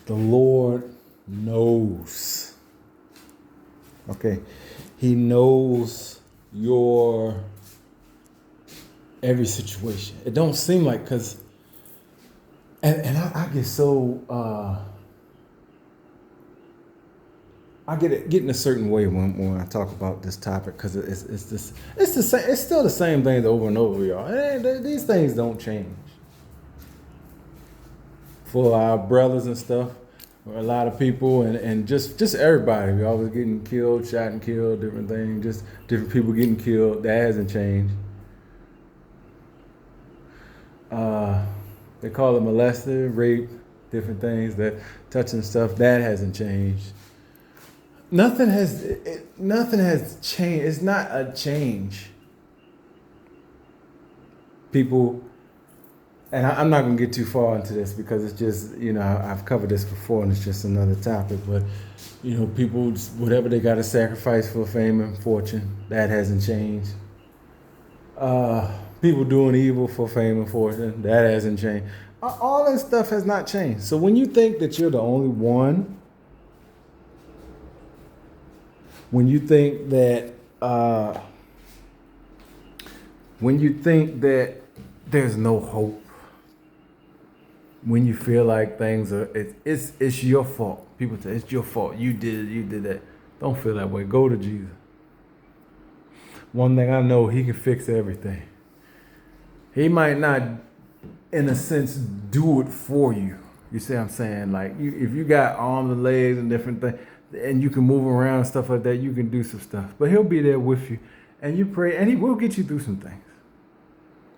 The Lord knows. Okay. He knows your every situation. It don't seem like, because, and I get so, I get in a certain way when I talk about this topic, because it's still the same things over and over, y'all. These things don't change. For our brothers and stuff, a lot of people, and just everybody, we always getting killed, shot and killed, different things, just different people getting killed. That hasn't changed. They call it molested, rape, different things, that touching stuff. That hasn't changed. Nothing has changed. It's not a change. People, and I'm not going to get too far into this, because it's just, I've covered this before and it's just another topic. But, people, whatever they got to sacrifice for fame and fortune, that hasn't changed. People doing evil for fame and fortune, that hasn't changed. All that stuff has not changed. So when you think that you're the only one, when you think that there's no hope, when you feel like things are, it's your fault. People say it's your fault. You did that. Don't feel that way. Go to Jesus. One thing I know, he can fix everything. He might not, in a sense, do it for you. You see what I'm saying? Like, if you got arms and legs and different things, and you can move around and stuff like that, you can do some stuff. But he'll be there with you, and you pray, and he will get you through some things.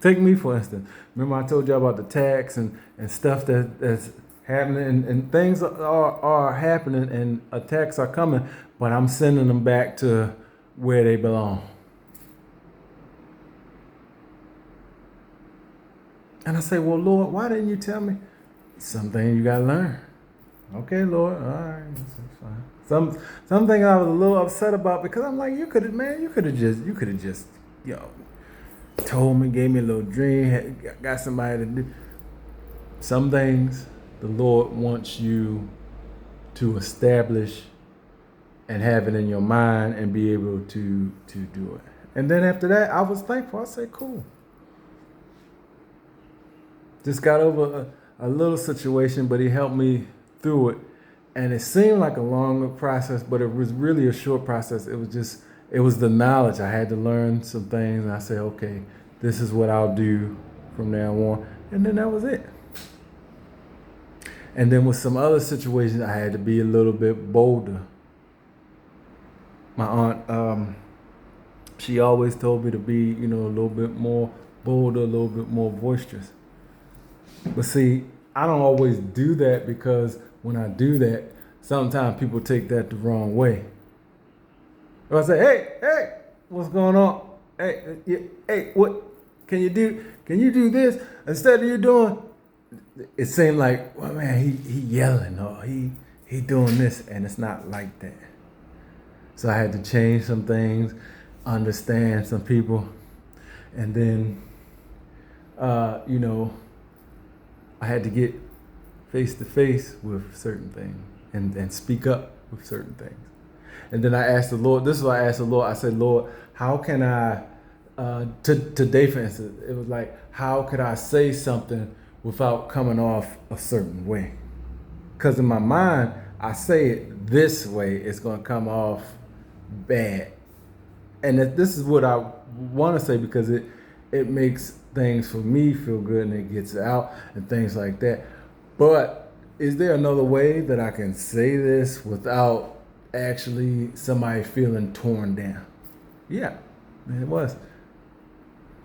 Take me, for instance. Remember I told you about the tax and stuff that's happening, and things are happening, and attacks are coming, but I'm sending them back to where they belong. And I say, well, Lord, why didn't you tell me? Something you gotta learn. Okay, Lord, all right, that's fine. Something I was a little upset about, because I'm like, you could have just, told me, gave me a little dream, got somebody to do. Some things the Lord wants you to establish and have it in your mind and be able to do it. And then after that, I was thankful. I said, cool. Just got over a little situation, but he helped me through it. And it seemed like a longer process, but it was really a short process. It was the knowledge. I had to learn some things, and I said, okay, this is what I'll do from now on. And then that was it. And then with some other situations, I had to be a little bit bolder. My aunt, she always told me to be, a little bit more bolder, a little bit more boisterous. But see, I don't always do that, because when I do that, sometimes people take that the wrong way. If I say, hey, what's going on? Hey, what can you do? Can you do this instead of you doing? It seemed like, well, man, he yelling, or he doing this, and it's not like that. So I had to change some things, understand some people, and then, I had to get face to face with certain things and speak up with certain things. And then I asked the Lord, this is what I asked the Lord. I said, Lord, how can I, today, for instance, it was like, how could I say something without coming off a certain way? Because in my mind, I say it this way, it's going to come off bad. And this is what I want to say, because it makes things for me feel good, and it gets out and things like that. But is there another way that I can say this without actually somebody feeling torn down? Yeah, it was.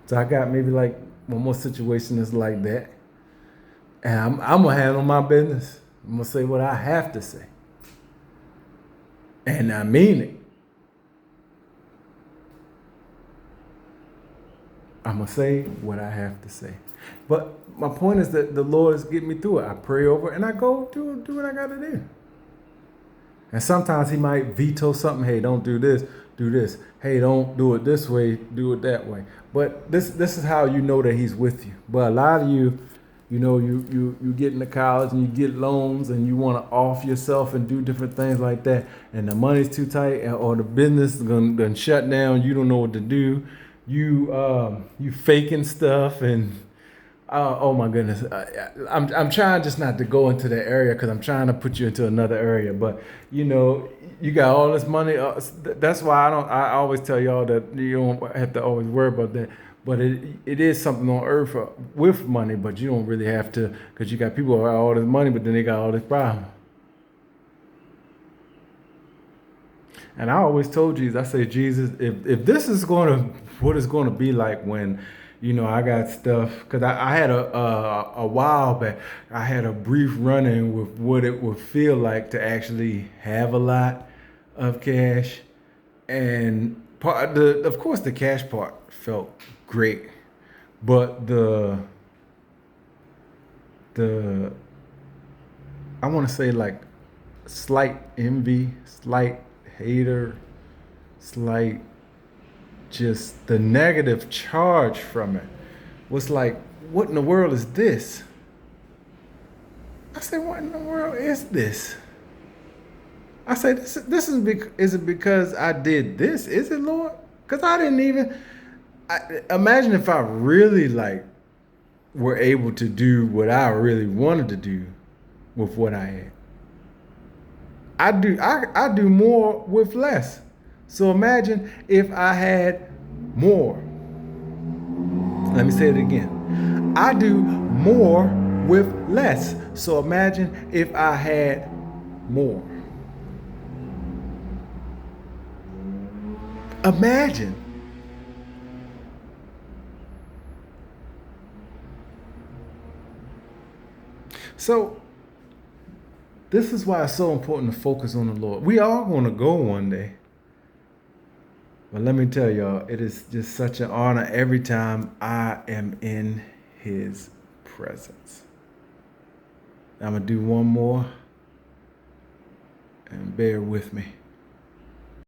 So I got maybe like one more situation that's like that. And I'm going to handle my business. I'm going to say what I have to say. And I mean it. I'm going to say what I have to say. But my point is that the Lord is getting me through it. I pray over it, and I go do what I got to do. And sometimes he might veto something. Hey, don't do this. Do this. Hey, don't do it this way. Do it that way. But this is how you know that he's with you. But a lot of you, you get into college and you get loans and you want to off yourself and do different things like that, and the money's too tight or the business is gonna shut down. You don't know what to do. You faking stuff and oh my goodness, I'm trying just not to go into that area because I'm trying to put you into another area. But you got all this money. That's why I always tell y'all that you don't have to always worry about that. But it is something on earth with money, but you don't really have to because you got people who have all this money, but then they got all this problem. And I always told Jesus, I say, Jesus, if this is what it's going to be like when, I got stuff, because I had a while back, I had a brief run-in with what it would feel like to actually have a lot of cash. And of course, the cash part felt great, but the I want to say like slight envy, slight hater, slight just the negative charge from it was like, what in the world is this? I said, what in the world is this? I said, is it because I did this? Is it, Lord? Because I didn't even imagine if I really were able to do what I really wanted to do with what I had. I do more with less. So imagine if I had more. Let me say it again. I do more with less. So imagine if I had more. Imagine. So this is why it's so important to focus on the Lord. We are going to go one day. But let me tell y'all, it is just such an honor every time I am in his presence. I'm going to do one more and bear with me.